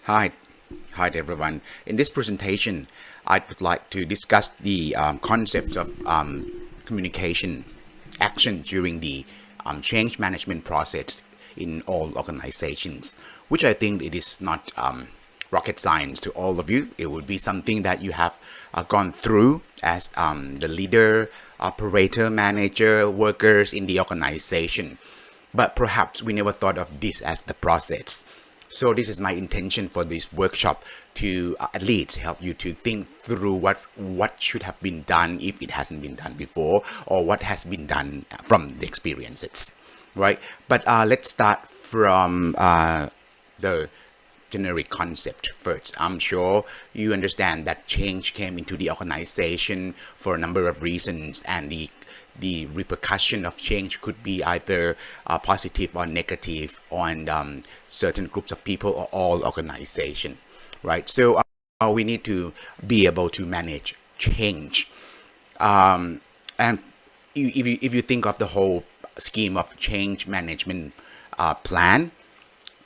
Hi, hi everyone. In this presentation, I would like to discuss the concepts of communication action during the change management process in all organizations, which I think it is not rocket science to all of you. It would be something that you have gone through as the leader, operator, manager, workers in the organization. But perhaps we never thought of this as the process. So this is my intention for this workshop to at least help you to think through what should have been done if it hasn't been done before, or what has been done from the experiences, right? But let's start from the generic concept first. I'm sure you understand that change came into the organization for a number of reasons, and the repercussion of change could be either positive or negative on certain groups of people or all organization, right? So we need to be able to manage change. And if you think of the whole scheme of change management plan,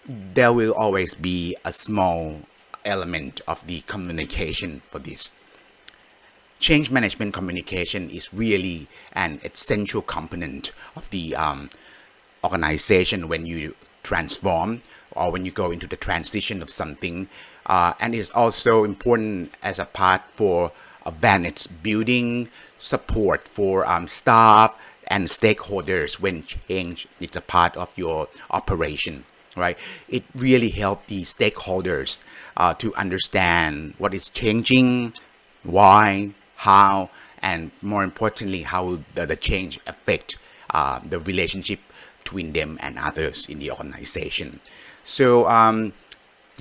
there will always be a small element of the communication for this. Change management communication is really an essential component of the organization when you transform or when you go into the transition of something. And it's also important as a part for awareness building, support for staff and stakeholders when change is a part of your operation, right? It really helps the stakeholders to understand what is changing, why, how, and more importantly, how the change affect the relationship between them and others in the organization. So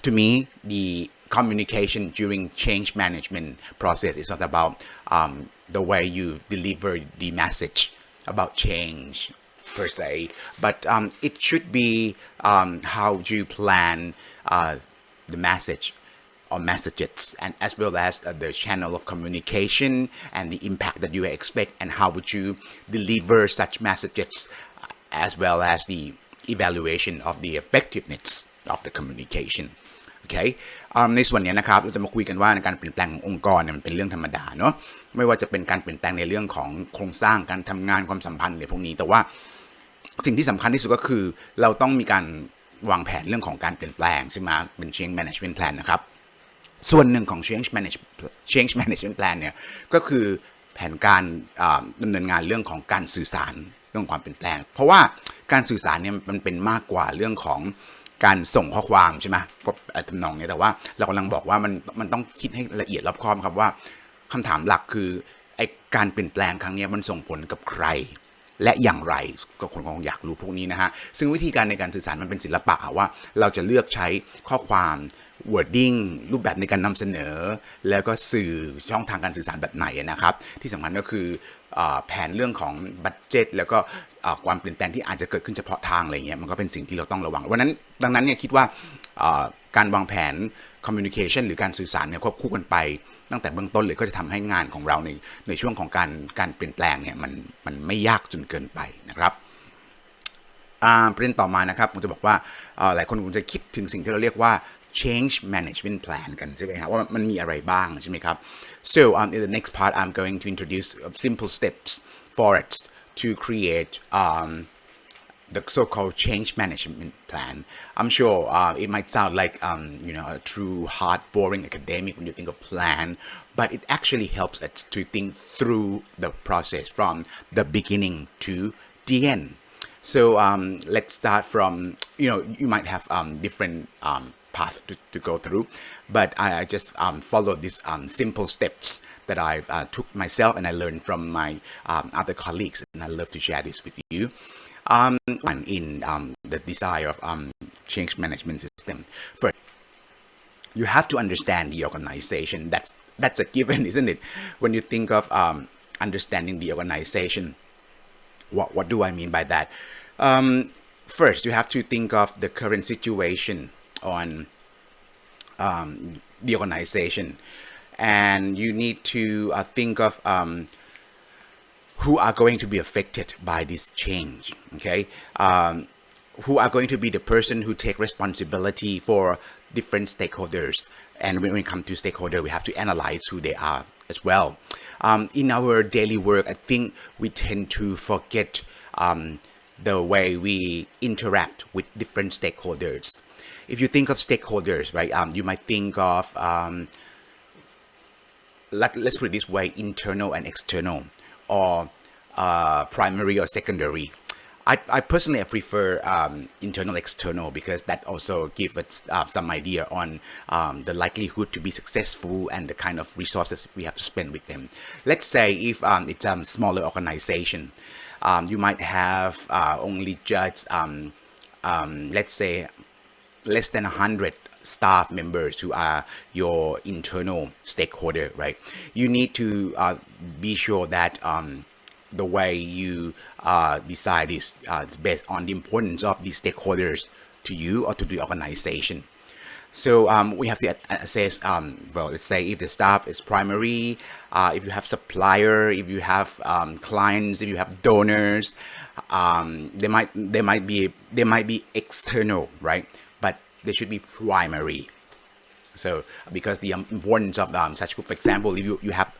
to me, the communication during change management process is not about the way you deliver the message about change per se, but it should be how you plan the message or messages, and as well as the channel of communication and the impact that you expect, and how would you deliver such messages, as well as the evaluation of the effectiveness of the communication. Okay. ในส่วนนี้นะครับเราจะมาคุยกันว่าในการเปลี่ยนแปลงขององค์กรเนี่ยมันเป็นเรื่องธรรมดาเนาะไม่ว่าจะเป็นการเปลี่ยนแปลงในเรื่องของโครงสร้างการทำงานความสัมพันธ์อะไรพวกนี้แต่ว่าสิ่งที่สำคัญที่สุดก็คือเราต้องมีการวางแผนเรื่องของการเปลี่ยนแปลงใช่ไหมเป็น change management plan นะครับส่วนหนึ่งของ change management plan เนี่ยก็คือแผนการดำเนินงานเรื่องของการสื่อสารเรื่องความเปลี่ยนแปลงเพราะว่าการสื่อสารเนี่ยมันเป็นมากกว่าเรื่องของการส่งข้อความใช่ไหมก็ทำนองนี้แต่ว่าเรากำลังบอกว่ามันต้องคิดให้ละเอียดรอบคอบครับว่าคำถามหลักคือไอ้การเปลี่ยนแปลงครั้งนี้มันส่งผลกับใครและอย่างไรก็คนคงอยากรู้พวกนี้นะฮะซึ่งวิธีการในการสื่อสารมันเป็นศิลปะว่าเราจะเลือกใช้ข้อความ wording รูปแบบในการนำเสนอแล้วก็สื่อช่องทางการสื่อสารแบบไหนนะครับที่สำคัญก็คือแผนเรื่องของบัดเจ็ตแล้วก็ความเปลี่ยนแปลงที่อาจจะเกิดขึ้นเฉพาะทางอะไรเงี้ยมันก็เป็นสิ่งที่เราต้องระวังดังนั้นเนี่ยคิดว่าการวางแผน communication หรือการสื่อสารเนี่ยควบคู่กันไปตั้งแต่เบื้องต้นเลยก็จะทำให้งานของเราในช่วงของการเปลี่ยนแปลงเนี่ยมันไม่ยากจนเกินไปนะครับประเด็นต่อมานะครับผมจะบอกว่าหลายคนคงจะคิดถึงสิ่งที่เราเรียกว่า change management plan กันใช่ไหมครับว่ามันมีอะไรบ้างใช่ไหมครับ so in the next part I'm going to introduce simple steps for it to create the so-called change management plan. I'm sure it might sound like a true hard boring academic when you think of plan, but it actually helps us to think through the process from the beginning to the end. So let's start from you might have different paths to go through, but I just follow these simple steps that I've took myself and I learned from my other colleagues, and I love to share this with you. In the desire of change management system. First, you have to understand the organization. That's a given, isn't it? When you think of understanding the organization, what do I mean by that? First, you have to think of the current situation on the organization, and you need to think of who are going to be affected by this change. Okay, who are going to be the person who take responsibility for different stakeholders. And when it comes to stakeholder, we have to analyze who they are as well. In our daily work, I think we tend to forget the way we interact with different stakeholders. If you think of stakeholders, right, you might think of, let's put it this way, internal and external, or primary or secondary. I personally prefer internal external, because that also gives us some idea on the likelihood to be successful and the kind of resources we have to spend with them. Let's say if it's a smaller organization, you might have only just let's say less than 100 staff members who are your internal stakeholder, right? You need to be sure that the way you decide is based on the importance of these stakeholders to you or to the organization. So we have to assess, well, let's say if the staff is primary, if you have supplier, if you have clients, if you have donors, they might be external, right? But they should be primary. So because the importance of such group, for example, if you have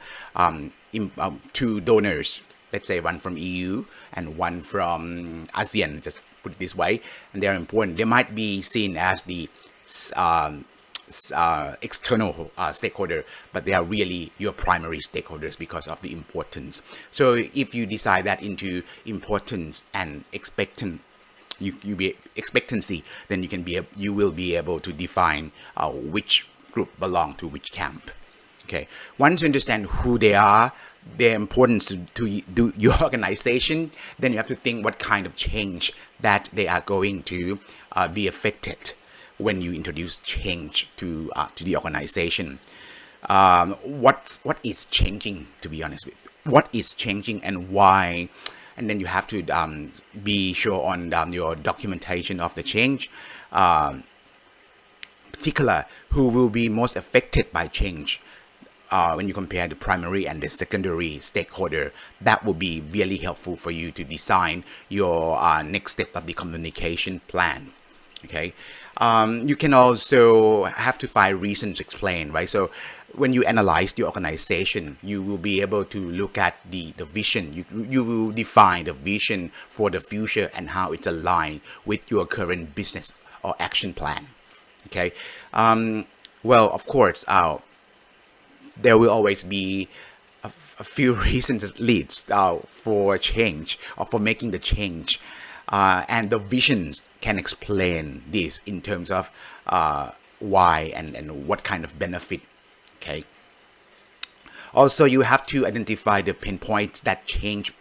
two donors, let's say one from EU and one from ASEAN, just put it this way, and they're important, they might be seen as the external stakeholder, but they are really your primary stakeholders because of the importance. So if you decide that into importance and expectancy, then you will be able to define which group belong to which camp. Okay, once you understand who they are, their importance to do your organization, then you have to think what kind of change that they are going to be affected when you introduce change to the organization. What is changing, to be honest with you? What is changing and why? And then you have to be sure on your documentation of the change, particular who will be most affected by change. When you compare the primary and the secondary stakeholder, that will be really helpful for you to design your next step of the communication plan. Okay, you can also have to find reasons to explain, right? So when you analyze the organization, you will be able to look at the vision. You will define the vision for the future and how it's aligned with your current business or action plan. Okay, well, of course, there will always be a few reasons that leads for change or for making the change. And the visions can explain this in terms of why and what kind of benefit. Okay. Also, you have to identify the pain points that change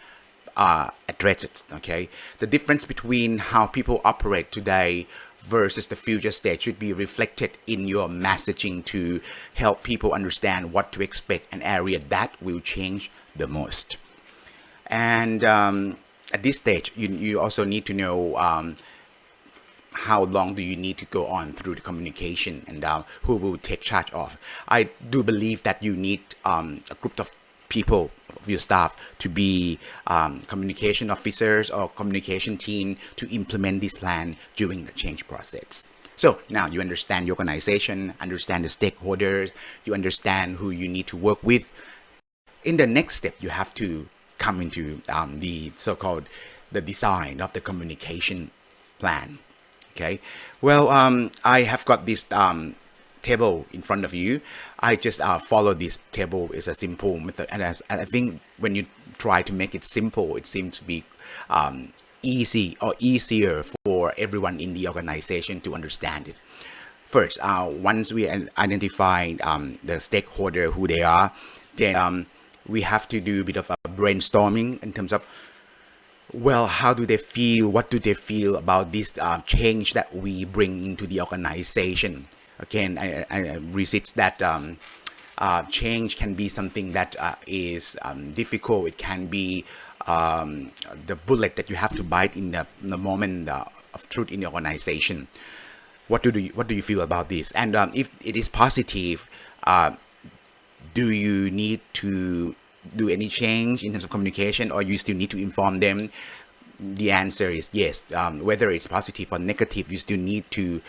addresses. Okay. The difference between how people operate today versus the future state should be reflected in your messaging to help people understand what to expect, an area that will change the most. And at this stage, you also need to know how long do you need to go on through the communication and who will take charge of. I do believe that you need a group of people of your staff to be communication officers or communication team to implement this plan during the change process. So now you understand your organization, understand the stakeholders, you understand who you need to work with. In the next step, you have to come into the so-called the design of the communication plan. Okay, well, I have got this table in front of you. I just follow this table. It's a simple method, and I think when you try to make it simple, it seems to be easy or easier for everyone in the organization to understand it. First, once we identify the stakeholder, who they are, then we have to do a bit of a brainstorming in terms of, well, how do they feel? What do they feel about this change that we bring into the organization? Again, I resist that change can be something that is difficult. It can be the bullet that you have to bite in the moment of truth in the organization. What do you feel about this? And if it is positive, do you need to do any change in terms of communication, or you still need to inform them? the answer is yes. Whether it's positive or negative, you still need to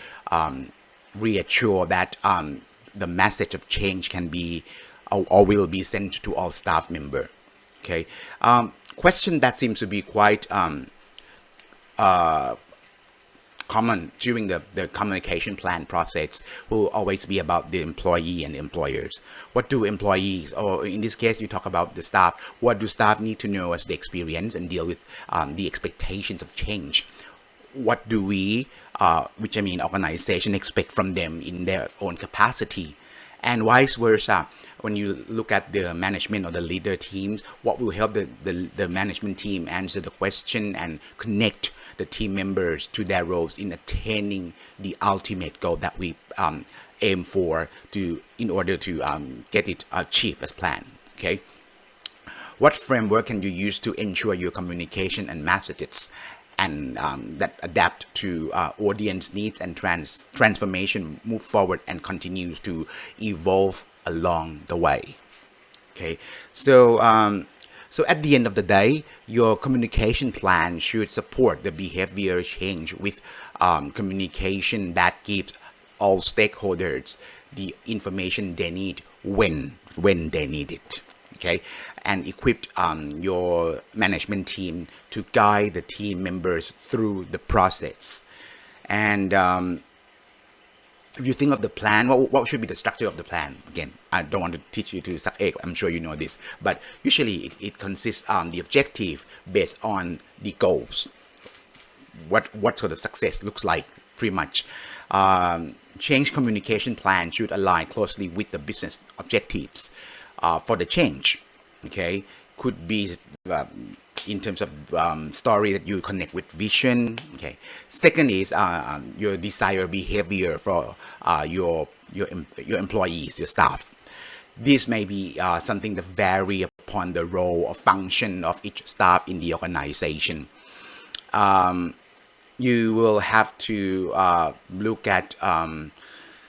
reassure that the message of change can be or will be sent to all staff member. Okay. Question that seems to be quite common during the communication plan process will always be about the employee and employers. What do employees, or in this case you talk about the staff, what do staff need to know as they experience and deal with the expectations of change? What do we, which I mean organization, expect from them in their own capacity? And vice versa, when you look at the management or the leader teams, what will help the management team answer the question and connect the team members to their roles in attaining the ultimate goal that we aim for in order to get it achieved as planned. Okay, what framework can you use to ensure your communication and messages and that adapt to audience needs and transformation move forward and continues to evolve along the way? Okay, so at the end of the day, your communication plan should support the behavior change with communication that gives all stakeholders the information they need when they need it. Okay, and equip your management team to guide the team members through the process. And if you think of the plan, what should be the structure of the plan? Again, I don't want to teach you to suck egg. I'm sure you know this, but usually it consists on the objective based on the goals. What sort of success looks like, pretty much. Change communication plan should align closely with the business objectives for the change. Okay, could be in terms of story that you connect with vision. Okay, second is your desired behavior for your employees, your staff. This may be something that vary upon the role or function of each staff in the organization. You will have to look at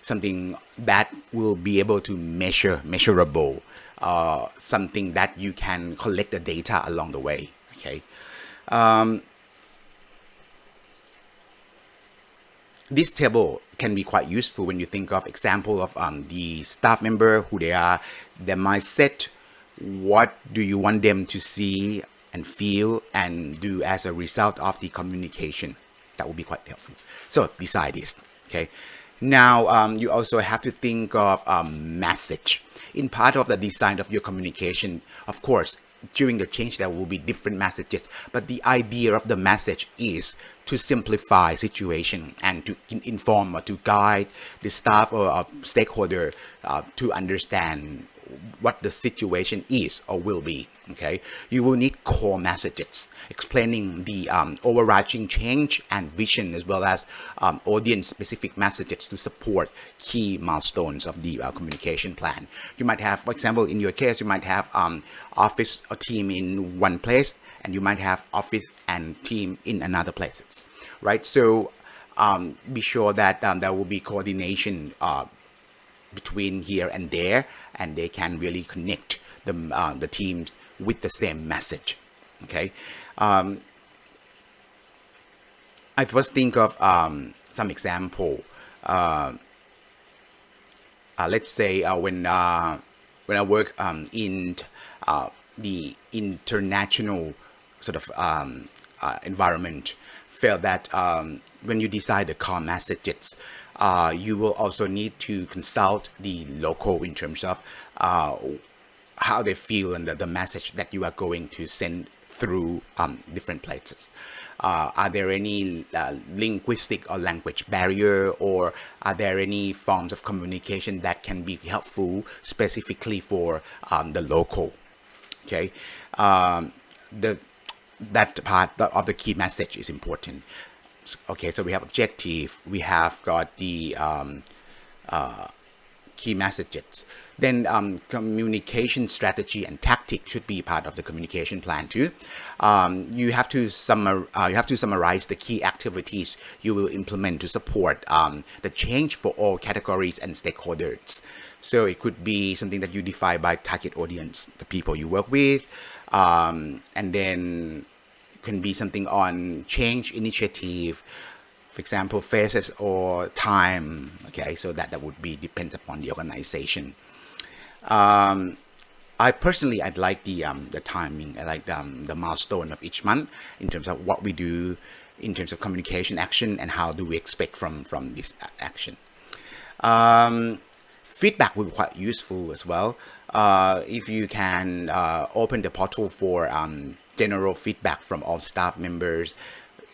something that will be able to measurable, something that you can collect the data along the way. Okay. This table can be quite useful when you think of example of the staff member, who they are, their mindset, what do you want them to see and feel and do as a result of the communication. That will be quite helpful. So decide this. Okay. Now you also have to think of message. In part of the design of your communication, of course, during the change there will be different messages, but the idea of the message is to simplify situation and to inform or to guide the staff or stakeholder to understand what the situation is or will be. Okay, you will need core messages explaining the overarching change and vision, as well as audience specific messages to support key milestones of the communication plan. You might have, for example, in your case, you might have office or team in one place, and you might have office and team in another places, right? So be sure that there will be coordination between here and there, and they can really connect the teams with the same message. Okay, I first think of some example. Let's say when I work in the international sort of environment, felt that when you decide the core messages, you will also need to consult the local in terms of how they feel and the message that you are going to send through different places. Are there any linguistic or language barrier, or are there any forms of communication that can be helpful specifically for the local? Okay, that part of the key message is important. Okay, so we have objective, we have got the key messages. Then communication strategy and tactic should be part of the communication plan too. You have to summarize the key activities you will implement to support the change for all categories and stakeholders. So it could be something that you define by target audience, the people you work with, and then can be something on change initiative, for example, phases or time. Okay, so that would be depends upon the organization. I personally, I'd like the timing. I like the milestone of each month in terms of what we do, in terms of communication action, and how do we expect from this action. Feedback will be quite useful as well. If you can open the portal for general feedback from all staff members,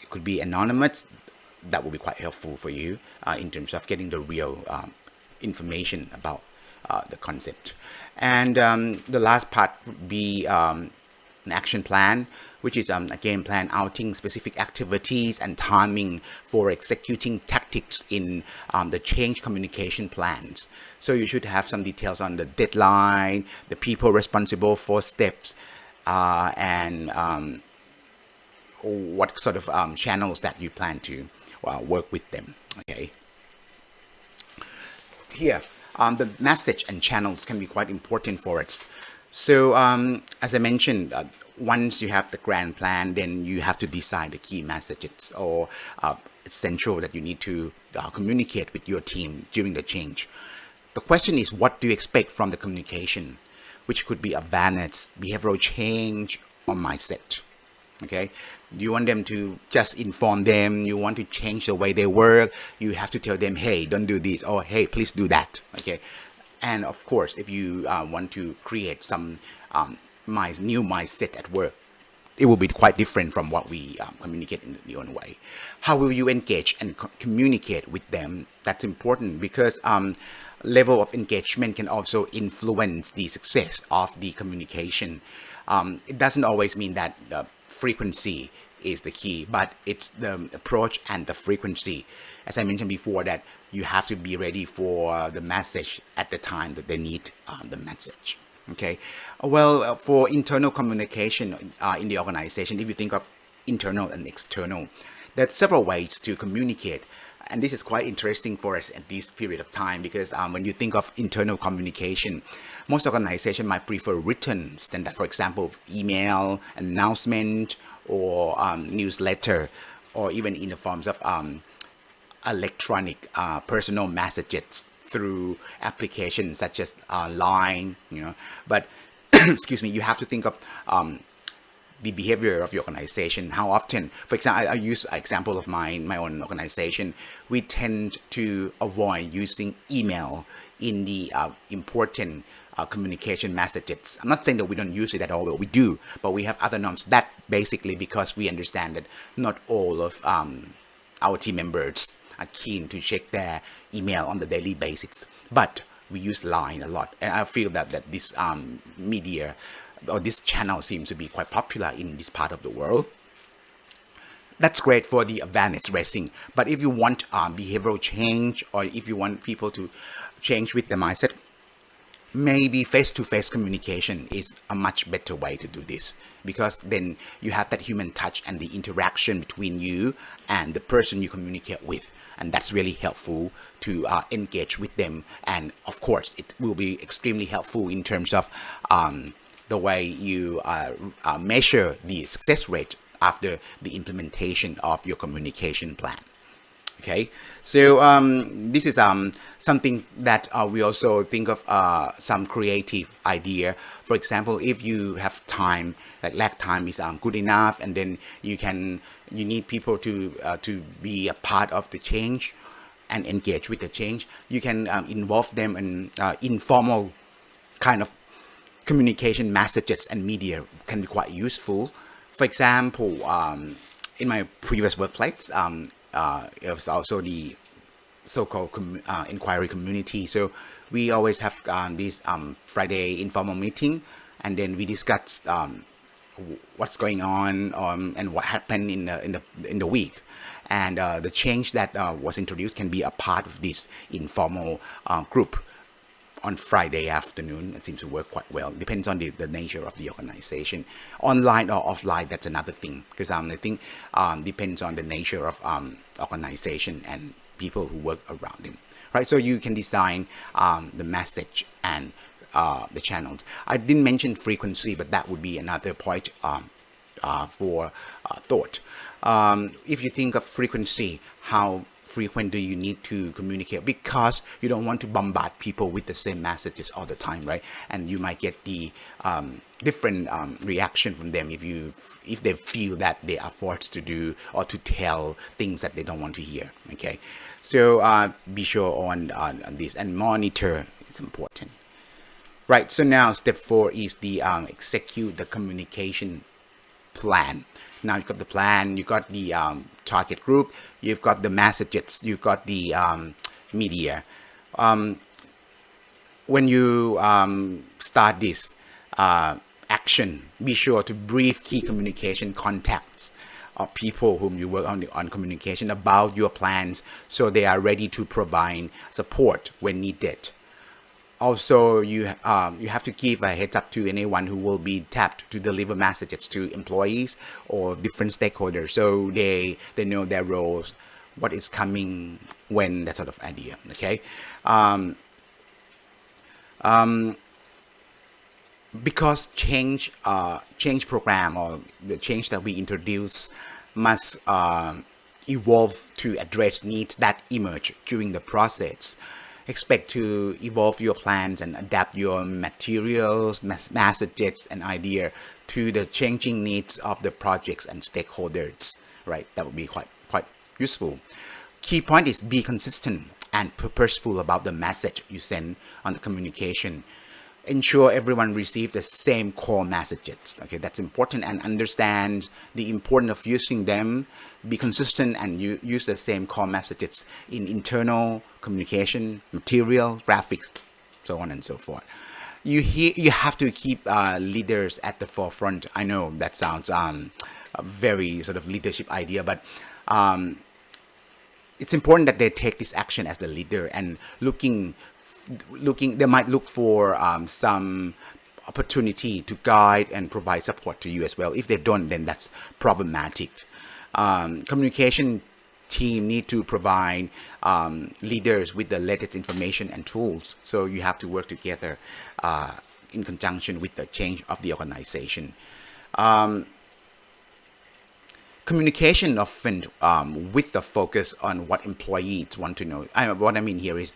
it could be anonymous. That will be quite helpful for you in terms of getting the real information about the concept. And the last part would be an action plan, which is again plan outing specific activities and timing for executing tactics in the change communication plans. So you should have some details on the deadline, the people responsible for steps, and what sort of channels that you plan to work with them. Okay. Here, the message and channels can be quite important for us. So as I mentioned, once you have the grand plan, then you have to decide the key messages or essential that you need to communicate with your team during the change. The question is, what do you expect from the communication, which could be awareness, behavioral change, or mindset? Okay, do you want them to just inform them? You want to change the way they work? You have to tell them, hey, don't do this, or hey, please do that. Okay, and of course, if you want to create some new mindset at work, it will be quite different from what we communicate in the own way. How will you engage and communicate with them? That's important because level of engagement can also influence the success of the communication. It doesn't always mean that frequency is the key, but it's the approach and the frequency. As I mentioned before, that you have to be ready for the message at the time that they need the message. Okay, well, for internal communication in the organization, if you think of internal and external, there's several ways to communicate. And this is quite interesting for us at this period of time because when you think of internal communication, most organizations might prefer written standard, for example, email, announcement, or newsletter, or even in the forms of electronic personal messages through applications such as Line, But excuse me, you have to think of the behavior of your organization. How often, for example, I use an example of my own organization. We tend to avoid using email in the important communication messages. I'm not saying that we don't use it at all, but we do. But we have other norms. That basically because we understand that not all of our team members are keen to check their email on the daily basis. But we use Line a lot, and I feel that this media or this channel seems to be quite popular in this part of the world. That's great for the awareness raising. But if you want behavioral change, or if you want people to change with their mindset, maybe face-to-face communication is a much better way to do this, because then you have that human touch and the interaction between you and the person you communicate with, and that's really helpful to engage with them. And of course, it will be extremely helpful in terms of the way you measure the success rate after the implementation of your communication plan. Okay, so this is something that we also think of some creative idea. For example, if you have time, like lag time is good enough, and then you need people to be a part of the change and engage with the change. You can involve them in informal kind of communication messages, and media can be quite useful. For example, in my previous workplace, it was also the so-called inquiry community. So we always have this Friday informal meeting, and then we discuss what's going on and what happened in the week. And the change that was introduced can be a part of this informal group on Friday afternoon. It seems to work quite well. Depends on the nature of the organization. Online or offline, that's another thing, because I think depends on the nature of organization and people who work around them. Right, so you can design the message and the channels. I didn't mention frequency, but that would be another point for thought. If you think of frequency, how frequent do you need to communicate? Because you don't want to bombard people with the same messages all the time, right? And you might get the different reaction from them if they feel that they are forced to do or to tell things that they don't want to hear. Okay, so be sure on this and monitor. It's important. Right, so now step 4 is the execute the communication plan. Now you've got the plan, you've got the target group, you've got the messages, you've got the media. When you start this action, be sure to brief key communication contacts of people whom you work on communication about your plans so they are ready to provide support when needed. Also, you have to give a heads up to anyone who will be tapped to deliver messages to employees or different stakeholders, so they know their roles, what is coming, when, that sort of idea. Okay, because change program or the change that we introduce must evolve to address needs that emerge during the process. Expect to evolve your plans and adapt your materials, messages, and idea to the changing needs of the projects and stakeholders. Right, that would be quite useful. Key point is be consistent and purposeful about the message you send on the communication. Ensure everyone receives the same core messages. Okay, that's important, and understand the importance of using them. Be consistent and use the same core messages in internal communication, material, graphics, so on and so forth. You have to keep leaders at the forefront. I know that sounds a very sort of leadership idea, but it's important that they take this action as the leader and looking they might look for some opportunity to guide and provide support to you as well. If they don't, then that's problematic. Communication team need to provide leaders with the latest information and tools, so you have to work together in conjunction with the change of the organization. Communication often with the focus on what employees want to know. What I mean here is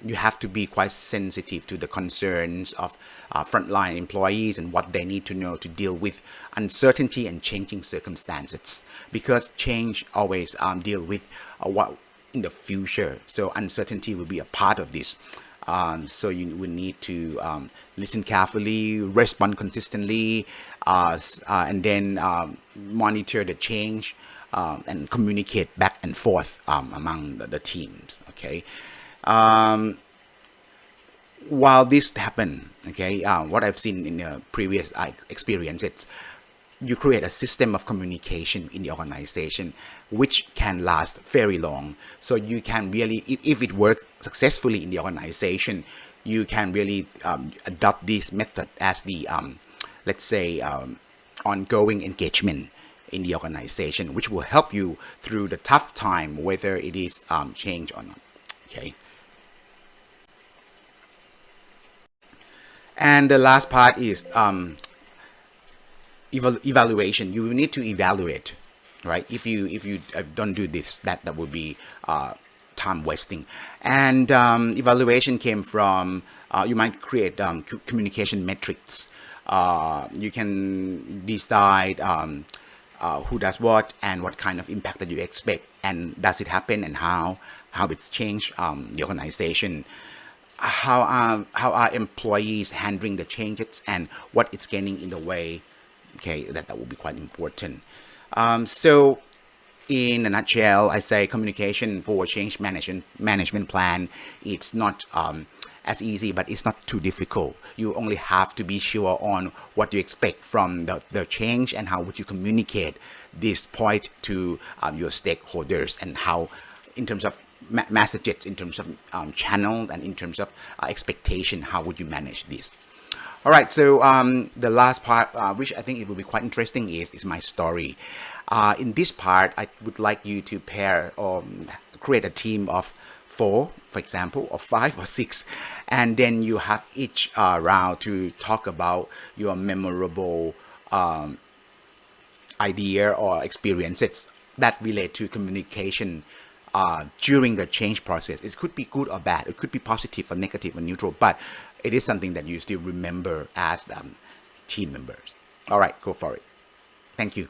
you have to be quite sensitive to the concerns of frontline employees and what they need to know to deal with uncertainty and changing circumstances, because change always deal with what in the future. So uncertainty will be a part of this. So you will need to listen carefully, respond consistently, and then monitor the change and communicate back and forth among the teams. Okay. While this happen, okay, what I've seen in the previous experiences, you create a system of communication in the organization which can last very long. So you can really, if it works successfully in the organization, you can really adopt this method as the, let's say, ongoing engagement in the organization, which will help you through the tough time, whether it is change or not. Okay. And the last part is evaluation. You need to evaluate, right? If you don't do this, that would be time wasting. And evaluation came from you might create communication metrics. You can decide who does what and what kind of impact that you expect, and does it happen, and how it's changed the organization. How are employees handling the changes and what it's getting in the way. Okay, that will be quite important. So in a nutshell, I say communication for change management plan, it's not as easy, but it's not too difficult. You only have to be sure on what you expect from the change and how would you communicate this point to your stakeholders, and how in terms of messages, in terms of channel, and in terms of expectation, how would you manage this? All right, so the last part, which I think it will be quite interesting, is my story. In this part, I would like you to pair or create a team of 4, for example, or 5 or 6, and then you have each round to talk about your memorable idea or experiences that relate to communication during the change process. It could be good or bad. It could be positive or negative or neutral, but it is something that you still remember as team members. All right, go for it. Thank you.